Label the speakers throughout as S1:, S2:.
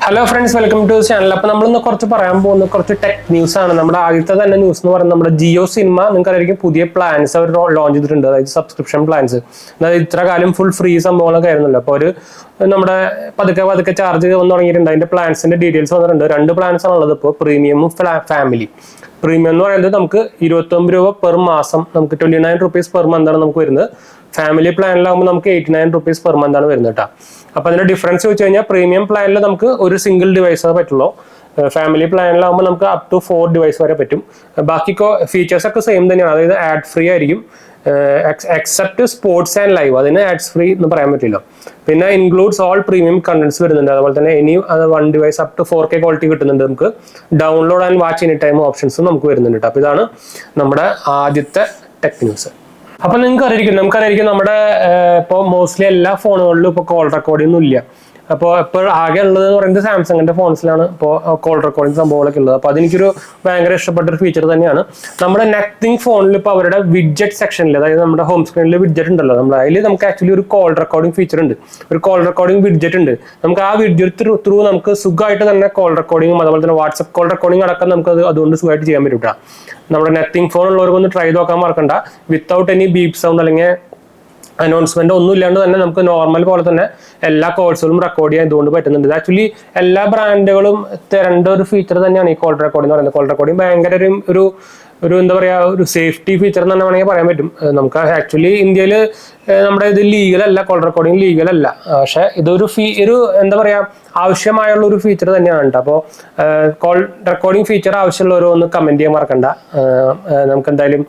S1: Hello friends, welcome to channel. അപ്പോൾ നമ്മളിന്ന് കുറച്ച് പറയാൻ പോകുന്ന കുറച്ച് ടെക് ന്യൂസ് ആണ്. നമ്മുടെ ആദ്യത്തെ തന്നെ ന്യൂസ് എന്ന് പറയുന്നത് നമ്മുടെ ജിയോ സിനിമ നിങ്ങൾക്കറിയായിരിക്കും പുതിയ പ്ലാൻസ് അവർ ലോഞ്ച് ചെയ്തിട്ടുണ്ട്. അതായത് സബ്സ്ക്രിപ്ഷൻ പ്ലാൻസ്. അതായത് ഇത്ര കാലം ഫുൾ ഫ്രീ സംഭവങ്ങളൊക്കെ ആയിരുന്നല്ലോ. അപ്പോൾ ഒരു നമ്മുടെ പതുക്കെ ചാർജ് വന്ന് തുടങ്ങിയിട്ടുണ്ട്. അതിന്റെ പ്ലാൻസിന്റെ ഡീറ്റെയിൽസ് വന്നിട്ടുണ്ട്. രണ്ട് പ്ലാൻസ് ആണുള്ളത് ഇപ്പോൾ, പ്രീമിയമും ഫാമിലി. പ്രീമിയം എന്ന് പറയുന്നത് നമുക്ക് 29 രൂപ പെർ മാസം, നമുക്ക് 29 rupees പെർ മന്ത് ആണ് നമുക്ക് വരുന്നത്. ഫാമിലി പ്ലാനിലാകുമ്പോൾ നമുക്ക് 89 rupees പെർ മന്ത് ആണ് വരുന്നത് കേട്ടോ. അപ്പൊ അതിന്റെ ഡിഫറൻസ് വെച്ച് കഴിഞ്ഞാൽ പ്രീമിയം പ്ലാനിൽ നമുക്ക് ഒരു സിംഗിൾ ഡിവൈസ് പറ്റുള്ളൂ. ഫാമിലി പ്ലാനിലാകുമ്പോൾ നമുക്ക് അപ് ടു 4 ഡിവൈസ് വരെ പറ്റും. ബാക്കി ഫീച്ചേഴ്സ് ഒക്കെ സെയിം തന്നെയാണ്. അതായത് ആഡ് ഫ്രീ ആയിരിക്കും, എക്സെപ്റ്റ് സ്പോർട്സ് ആൻഡ് ലൈവ്. അതിന് ആഡ്സ് ഫ്രീ എന്ന് പറയാൻ പറ്റില്ല. പിന്നെ ഇൻക്ലൂഡ്സ് ഓൾ പ്രീമിയം കണ്ടന്റ്സ് വരുന്നുണ്ട്. അതുപോലെ തന്നെ ഇനി അത് 1 device up to 4K quality കിട്ടുന്നുണ്ട്. നമുക്ക് download and watch any time ഓപ്ഷൻസും നമുക്ക് വരുന്നുണ്ട്. അപ്പൊ ഇതാണ് നമ്മുടെ ആദ്യത്തെ ടെക് ന്യൂസ്. അപ്പൊ നമുക്കറിയാം നമ്മുടെ ഇപ്പോൾ മോസ്റ്റ്ലി എല്ലാ ഫോണുകളിലും ഇപ്പോൾ കോൾ റെക്കോർഡിംഗ് ഒന്നും ഇല്ല. അപ്പോൾ ഇപ്പോൾ ആകെ ഉള്ളത് എന്ന് പറയുന്നത് സാംസങ്ങിന്റെ ഫോൺസിലാണ് ഇപ്പോൾ കോൾ റെക്കോർഡിംഗ് സംഭവങ്ങളൊക്കെ ഉള്ളത്. അപ്പോൾ അതെനിക്കൊരു ഭയങ്കര ഇഷ്ടപ്പെട്ട ഒരു ഫീച്ചർ തന്നെയാണ്. നമ്മുടെ നത്തിങ് ഫോണിൽ ഇപ്പോൾ അവരുടെ വിഡ്ജറ്റ് സെക്ഷനിൽ, അതായത് നമ്മുടെ ഹോം സ്ക്രീനിൽ വിഡ്ജറ്റ് ഉണ്ടല്ലോ, അതിൽ നമുക്ക് ആക്ച്വലി ഒരു കോൾ റെക്കോർഡിംഗ് ഫീച്ചർ ഉണ്ട്. ഒരു കോൾ റെക്കോർഡിംഗ് വിഡ്ജറ്റ് ഉണ്ട്. നമുക്ക് ആ വിഡ്ജറ്റ് ത്രൂ നമുക്ക് സുഖമായിട്ട് തന്നെ കോൾ റെക്കോർഡിങ്ങും അതുപോലെ തന്നെ വാട്സ്ആപ്പ് കോൾ റെക്കോർഡിംഗ് അടക്കം നമുക്ക് അതുകൊണ്ട് സുഖമായിട്ട് ചെയ്യാൻ പറ്റും. നമ്മുടെ നത്തിങ് ഫോൺ ഉള്ളവർക്കൊന്ന് ട്രൈ നോക്കാൻ മറക്കണ്ട. വിത്തൗട്ട് എനി ബീപ് സൗണ്ട് അല്ലെങ്കിൽ അനൗൺസ്മെന്റ് ഒന്നും ഇല്ലാണ്ട് തന്നെ നമുക്ക് നോർമൽ പോലെ തന്നെ എല്ലാ കോൾസുകളും റെക്കോർഡ് ചെയ്യാൻ ഇതുകൊണ്ട് പറ്റുന്നുണ്ട്. ഇത് ആക്ച്വലി എല്ലാ ബ്രാൻഡുകളും തരേണ്ട ഒരു ഫീച്ചർ തന്നെയാണ് ഈ കോൾ റെക്കോർഡിംഗ് എന്ന് പറയുന്നത്. കോൾ റെക്കോർഡിംഗ് ഭയങ്കര ഒരു എന്താ പറയുക, ഒരു സേഫ്റ്റി ഫീച്ചർ എന്ന് തന്നെ വേണമെങ്കിൽ പറയാൻ പറ്റും. നമുക്ക് ആക്ച്വലി ഇന്ത്യയിൽ നമ്മുടെ ഇത് ലീഗലല്ല, കോൾ റെക്കോർഡിംഗ് ലീഗലല്ല. പക്ഷെ ഇതൊരു എന്താ പറയുക, ആവശ്യമായുള്ള ഒരു ഫീച്ചർ തന്നെയാണ് കേട്ടോ. അപ്പോൾ കോൾ റെക്കോർഡിംഗ് ഫീച്ചർ ആവശ്യമുള്ളവരോ ഒന്ന് കമന്റ് ചെയ്യാൻ മറക്കണ്ട. നമുക്ക് എന്തായാലും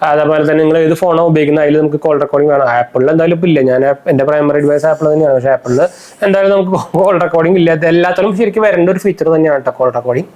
S1: അതേപോലെ തന്നെ നിങ്ങൾ ഏത് ഫോണോ ഉപയോഗിക്കുന്നത് അതിൽ നമുക്ക് കോൾ റെക്കോർഡിംഗ് വേണം. ആപ്പിളിൽ എന്തായാലും ഇപ്പം ഇല്ല. ഞാൻ എൻ്റെ പ്രൈമറി ഡിവൈസ് ആപ്പിൾ തന്നെയാണ്. പക്ഷേ ആപ്പിളിൽ എന്തായാലും നമുക്ക് കോൾ റെക്കോർഡിംഗ് ഇല്ല. എല്ലാത്തിലും ശരിക്കും വരേണ്ട ഒരു ഫീച്ചർ തന്നെയാണ് കേട്ടോ കോൾ റെക്കോർഡിംഗ്.